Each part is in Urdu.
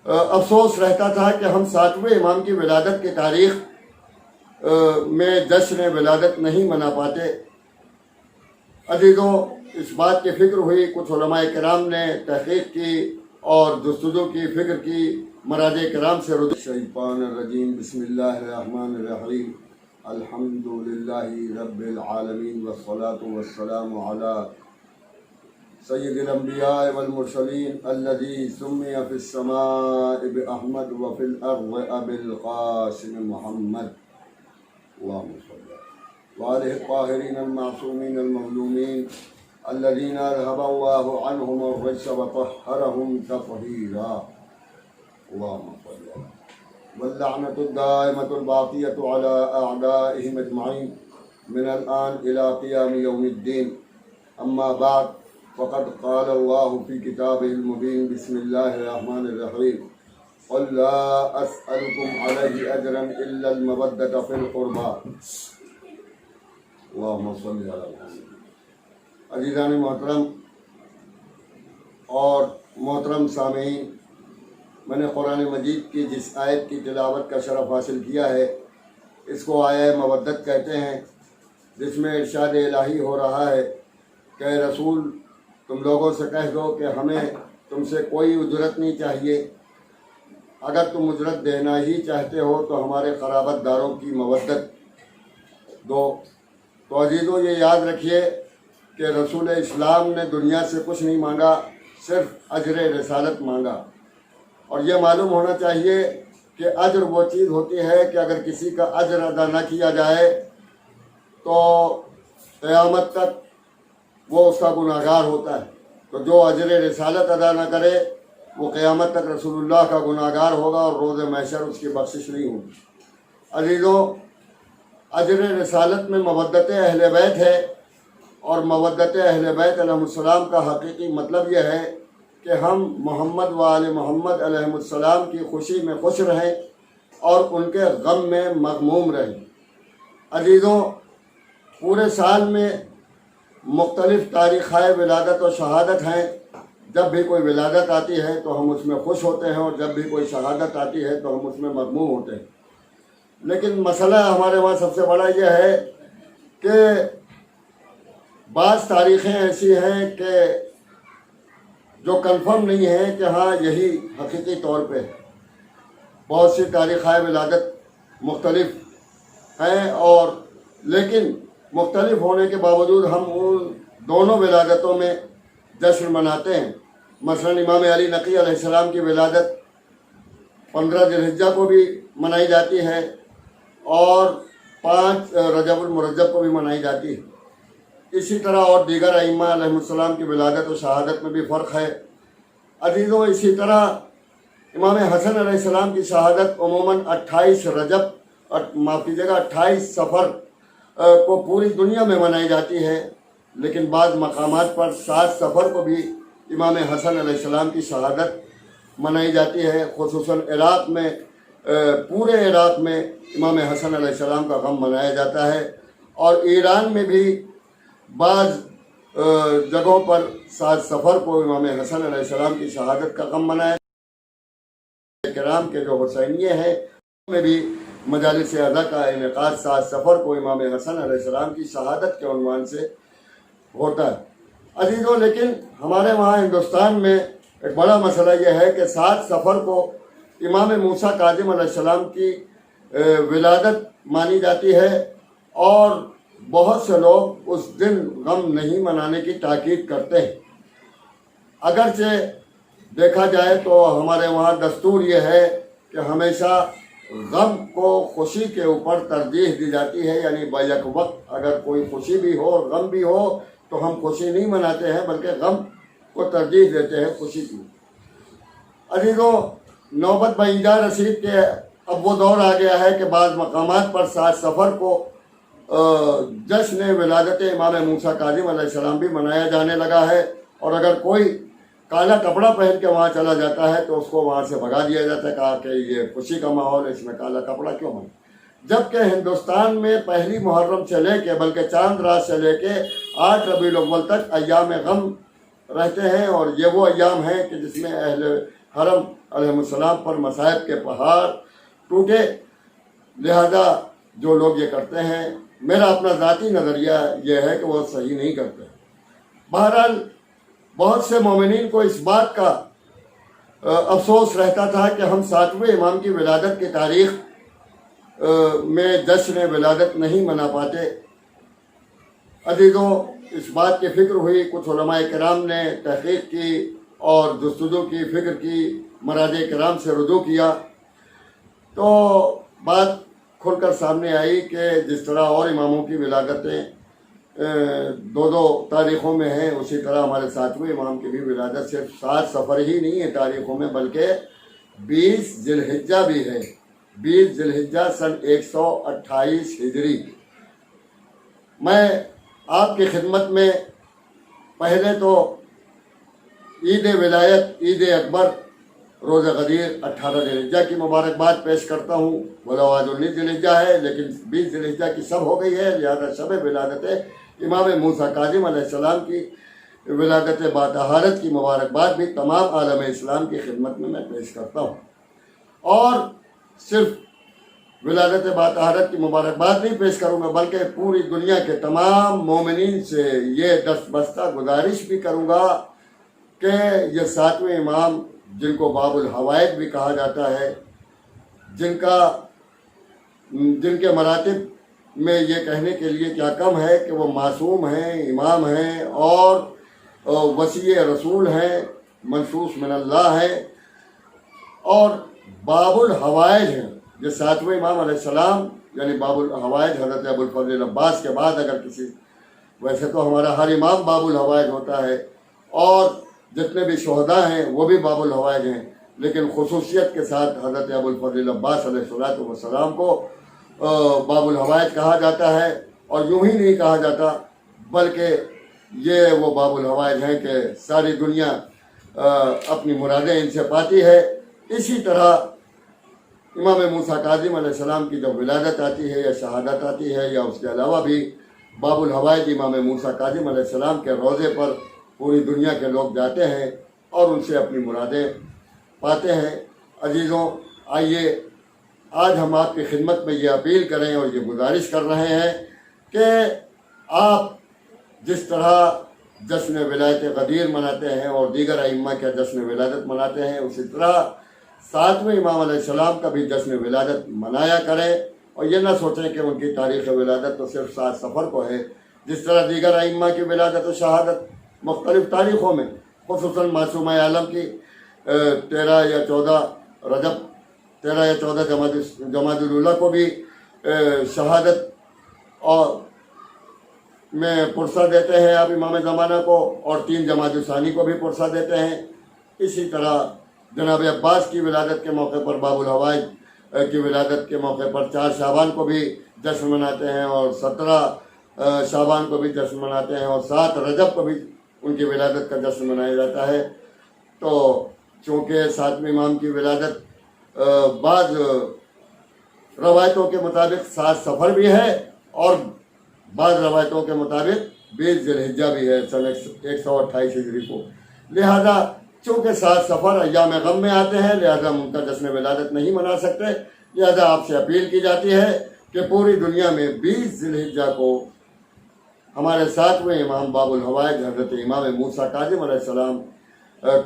افسوس رہتا تھا کہ ہم 7ویں امام کی ولادت کی تاریخ میں جشن ولادت نہیں منا پاتے۔ عزیزوں، اس بات کی فکر ہوئی، کچھ علماء کرام نے تحقیق کی اور جستجو کی، فکر کی، مراجع کرام سے رجوع۔ الشیطان الرجیم، بسم اللہ الرحمن الرحیم، الحمد للہ رب العالمین والصلاة والسلام علی سید الانبیاء والمرسلین الذی سمی فی السماء باحمد وفی الارض بالقاسم محمد، اللہم صلی وآلہ الطاہرین المعصومین المظلومین الذین اذهب اللہ عنہم الرجس وطہرہم تطہیرا، اللہم صلی واللعنۃ الدائمۃ الباقیۃ علی اعدائہم اجمعین من الآن الی قیام یوم الدین، اما بعد فقد قال اللہ فی کتابہ المبین، بسم اللہ الرحمن الرحیم، قل لا اسألکم علیہ اجرا الا المودۃ فی القربى، اللہم صلی علی محمد۔ عزیزان محترم اور محترم سامعین، میں نے قرآن مجید کی جس آیت کی تلاوت کا شرف حاصل کیا ہے اس کو آیہ مودت کہتے ہیں، جس میں ارشاد الہی ہو رہا ہے کہ اے رسول تم لوگوں سے کہہ دو کہ ہمیں تم سے کوئی اجرت نہیں چاہیے، اگر تم اجرت دینا ہی چاہتے ہو تو ہمارے قرابت داروں کی مودت دو۔ تو عزیزوں، یہ یاد رکھیے کہ رسول اسلام نے دنیا سے کچھ نہیں مانگا، صرف اجر رسالت مانگا۔ اور یہ معلوم ہونا چاہیے کہ اجر وہ چیز ہوتی ہے کہ اگر کسی کا اجر ادا نہ کیا جائے تو قیامت تک وہ اس کا گناہگار ہوتا ہے۔ تو جو اجر رسالت ادا نہ کرے وہ قیامت تک رسول اللہ کا گناہگار ہوگا اور روز محشر اس کی بخشش نہیں ہوگی۔ عزیزوں، اجر رسالت میں مودت اہل بیت ہے، اور مودت اہل بیت علیہ السلام کا حقیقی مطلب یہ ہے کہ ہم محمد و آل محمد علیہ السلام کی خوشی میں خوش رہیں اور ان کے غم میں مغموم رہیں۔ عزیزوں، پورے سال میں مختلف تاریخیں ولادت و شہادت ہیں۔ جب بھی کوئی ولادت آتی ہے تو ہم اس میں خوش ہوتے ہیں، اور جب بھی کوئی شہادت آتی ہے تو ہم اس میں مغموم ہوتے ہیں۔ لیکن مسئلہ ہمارے وہاں سب سے بڑا یہ ہے کہ بعض تاریخیں ایسی ہیں کہ جو کنفرم نہیں ہے کہ ہاں یہی حقیقی طور پہ۔ بہت سی تاریخیں ولادت مختلف ہیں، اور لیکن مختلف ہونے کے باوجود ہم ان دونوں ولادتوں میں جشن مناتے ہیں۔ مثلا امام علی نقی علیہ السلام کی ولادت 15 ذی الحجہ کو بھی منائی جاتی ہے، اور 5 رجب المرجب کو بھی منائی جاتی ہے۔ اسی طرح اور دیگر ائمہ علیہ السلام کی ولادت و شہادت میں بھی فرق ہے۔ عزیزوں، اسی طرح امام حسن علیہ السلام کی شہادت عموماً 28 رجب، معاف کیجیے گا 28 صفر کو پوری دنیا میں منائی جاتی ہے، لیکن بعض مقامات پر 7 صفر کو بھی امام حسن علیہ السلام کی شہادت منائی جاتی ہے۔ خصوصاً عراق میں، پورے عراق میں امام حسن علیہ السلام کا غم منایا جاتا ہے، اور ایران میں بھی بعض جگہوں پر 7 صفر کو امام حسن علیہ السلام کی شہادت کا غم منایا جاتا ہے۔ کرام کے جو حسینیے ہیں میں بھی مجالس اعضا کا انعقاد 7 صفر کو امام حسن علیہ السلام کی شہادت کے عنوان سے ہوتا ہے۔ عزیزوں، لیکن ہمارے وہاں ہندوستان میں ایک بڑا مسئلہ یہ ہے کہ 7 صفر کو امام موسیٰ کاظم علیہ السلام کی ولادت مانی جاتی ہے، اور بہت سے لوگ اس دن غم نہیں منانے کی تاکید کرتے ہیں۔ اگرچہ دیکھا جائے تو ہمارے وہاں دستور یہ ہے کہ ہمیشہ غم کو خوشی کے اوپر ترجیح دی جاتی ہے، یعنی بیک وقت اگر کوئی خوشی بھی ہو اور غم بھی ہو تو ہم خوشی نہیں مناتے ہیں بلکہ غم کو ترجیح دیتے ہیں خوشی کی۔ عزیزوں، نوبت بائیجا رسید کے اب وہ دور آ گیا ہے کہ بعض مقامات پر 7 صفر کو جشن ولادت امام موسیٰ کاظم علیہ السلام بھی منایا جانے لگا ہے، اور اگر کوئی کالا کپڑا پہن کے وہاں چلا جاتا ہے تو اس کو وہاں سے بھگا دیا جاتا ہے، کہا کہ یہ خوشی کا ماحول ہے، اس میں کالا کپڑا کیوں بنا۔ جبکہ ہندوستان میں پہلی محرم سے لے کے بلکہ چاند رات سے لے کے 8 ربیع الاول تک ایام غم رہتے ہیں، اور یہ وہ ایام ہیں کہ جس میں اہل حرم علیہ السلام پر مصائب کے پہاڑ ٹوٹے، لہذا جو لوگ یہ کرتے ہیں، میرا اپنا ذاتی نظریہ یہ ہے کہ وہ صحیح نہیں کرتے۔ بہرحال بہت سے مومنین کو اس بات کا افسوس رہتا تھا کہ ہم 7ویں امام کی ولادت کی تاریخ میں جشن ولادت نہیں منا پاتے۔ عزیزوں، اس بات کی فکر ہوئی، کچھ علماء کرام نے تحقیق کی اور جستجو کی، فکر کی، مراجع کرام سے رجوع کیا، تو بات کھل کر سامنے آئی کہ جس طرح اور اماموں کی ولادتیں 2 تاریخوں میں ہیں، اسی طرح ہمارے 7ویں امام کی بھی ولادت صرف 7 صفر ہی نہیں ہے تاریخوں میں، بلکہ 20 ذی الحجہ بھی ہے، 20 ذی الحجہ سن 128 ہجری۔ میں آپ کی خدمت میں پہلے تو عید ولایت، عید اکبر، روزہ غدیر 18 ذی الحجہ کی مبارکباد پیش کرتا ہوں، ولو آج 19 ذی الحجہ ہے لیکن 20 ذی الحجہ کی سب ہو گئی ہے، لہذا شب ولادت امام موسیٰ کاظم علیہ السلام کی ولادت باطہارت کی مبارکباد بھی تمام عالم اسلام کی خدمت میں پیش کرتا ہوں۔ اور صرف ولادت باطہارت کی مبارکباد نہیں پیش کروں گا، بلکہ پوری دنیا کے تمام مومنین سے یہ دست بستہ گزارش بھی کروں گا کہ یہ 7ویں امام، جن کو باب الحوائج بھی کہا جاتا ہے، جن کے مراتب میں یہ کہنے کے لیے کیا کم ہے کہ وہ معصوم ہیں، امام ہیں اور وصی رسول ہیں، منصوص من اللہ ہیں اور باب الحوائج ہیں۔ یہ 7ویں امام علیہ السلام یعنی باب الحوائج حضرت ابو الفضل عباس کے بعد اگر کسی، ویسے تو ہمارا ہر امام باب الحوائج ہوتا ہے اور جتنے بھی شہداء ہیں وہ بھی باب الحوائج ہیں، لیکن خصوصیت کے ساتھ حضرت ابو الفضل عباس علیہ السلام کو باب الحوائج کہا جاتا ہے، اور یوں ہی نہیں کہا جاتا بلکہ یہ وہ باب الحوائج ہیں کہ ساری دنیا اپنی مرادیں ان سے پاتی ہے۔ اسی طرح امام موسیٰ کاظم علیہ السلام کی جب ولادت آتی ہے یا شہادت آتی ہے یا اس کے علاوہ بھی باب الحوائج امام موسیٰ کاظم علیہ السلام کے روضے پر پوری دنیا کے لوگ جاتے ہیں اور ان سے اپنی مرادیں پاتے ہیں۔ عزیزوں، آئیے آج ہم آپ کی خدمت میں یہ اپیل کریں اور یہ گزارش کر رہے ہیں کہ آپ جس طرح جشن ولایت غدیر مناتے ہیں اور دیگر ائمہ کا جشن ولادت مناتے ہیں، اسی طرح 7ویں امام علیہ السلام کا بھی جشن ولادت منایا کریں، اور یہ نہ سوچیں کہ ان کی تاریخ ولادت تو صرف 7 صفر کو ہے۔ جس طرح دیگر ائمہ کی ولادت و شہادت مختلف تاریخوں میں، خصوصاً معصومہ عالم کی 13 یا 14 رجب، 13 یا 14 جمادی الاولیٰ کو بھی شہادت اور میں پرسہ دیتے ہیں آپ امام زمانہ کو، اور 3 جمادی الثانی کو بھی پرسہ دیتے ہیں۔ اسی طرح جناب عباس کی ولادت کے موقع پر، باب الحوائج کی ولادت کے موقع پر 4 شعبان کو بھی جشن مناتے ہیں اور 17 شعبان کو بھی جشن مناتے ہیں اور 7 رجب کو بھی ان کی ولادت کا جشن منایا جاتا ہے۔ تو چونکہ 7ویں امام کی ولادت بعض روایتوں کے مطابق 7 صفر بھی ہے اور بعض روایتوں کے مطابق 20 ذی الحجہ بھی ہے سن 128 ہجری کو، لہذا چونکہ 7 صفر ایام غم میں آتے ہیں، لہذا ہم ان کا جشن ولادت نہیں منا سکتے، لہذا آپ سے اپیل کی جاتی ہے کہ پوری دنیا میں 20 ذی الحجہ کو ہمارے 7ویں امام باب الحوائج حضرت امام موسیٰ کاظم علیہ السلام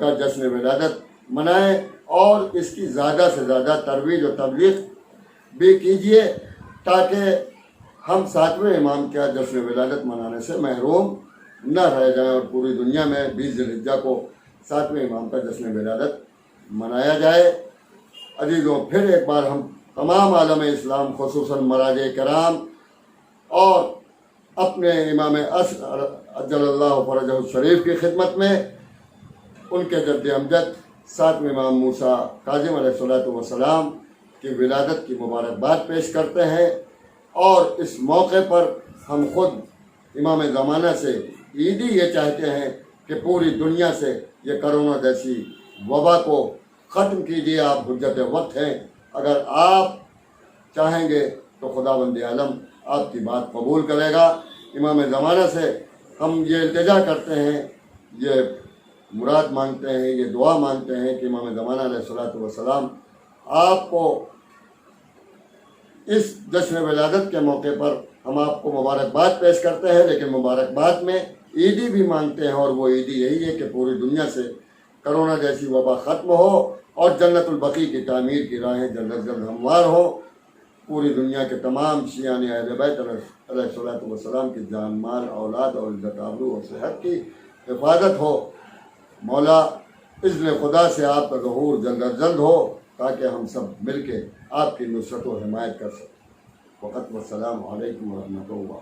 کا جشن ولادت منائیں، اور اس کی زیادہ سے زیادہ ترویج و تبلیغ بھی کیجیے تاکہ ہم 7ویں امام کا جشن ولادت منانے سے محروم نہ رہ جائیں اور پوری دنیا میں 20 ذی الحجہ کو 7ویں امام کا جشن ولادت منایا جائے۔ عزیزوں، پھر ایک بار ہم تمام عالم اسلام، خصوصاً مراجع کرام اور اپنے امام اصل عجل اللہ فرجہ الشریف کی خدمت میں ان کے جد امجد 7ویں امام موسیٰ کاظم علیہ السلام کی ولادت کی مبارکباد پیش کرتے ہیں، اور اس موقع پر ہم خود امام زمانہ سے عیدی یہ چاہتے ہیں کہ پوری دنیا سے یہ کرونا جیسی وبا کو ختم کیجیے۔ آپ حجت وقت ہیں، اگر آپ چاہیں گے تو خداوند عالم آپ کی بات قبول کرے گا۔ امام زمانہ سے ہم یہ التجا کرتے ہیں، یہ مراد مانگتے ہیں، یہ دعا مانگتے ہیں کہ امام زمانہ علیہ الصلوۃ والسلام آپ کو اس جشن ولادت کے موقع پر ہم آپ کو مبارکباد پیش کرتے ہیں، لیکن مبارکباد میں عیدی بھی مانگتے ہیں، اور وہ عیدی یہی ہے کہ پوری دنیا سے کرونا جیسی وبا ختم ہو اور جنت البقیع کی تعمیر کی راہیں جلد از جلد ہموار ہو، پوری دنیا کے تمام شیعان اہل بیت علیہ الصلوۃ والسلام کی جان مال اولاد اور عزت آبرو اور صحت کی حفاظت ہو۔ مولا اذن خدا سے آپ کا ظہور جلد از جلد ہو تاکہ ہم سب مل کے آپ کی نصرت و حمایت کر سکیں۔ وقت والسلام علیکم ورحمۃ اللہ۔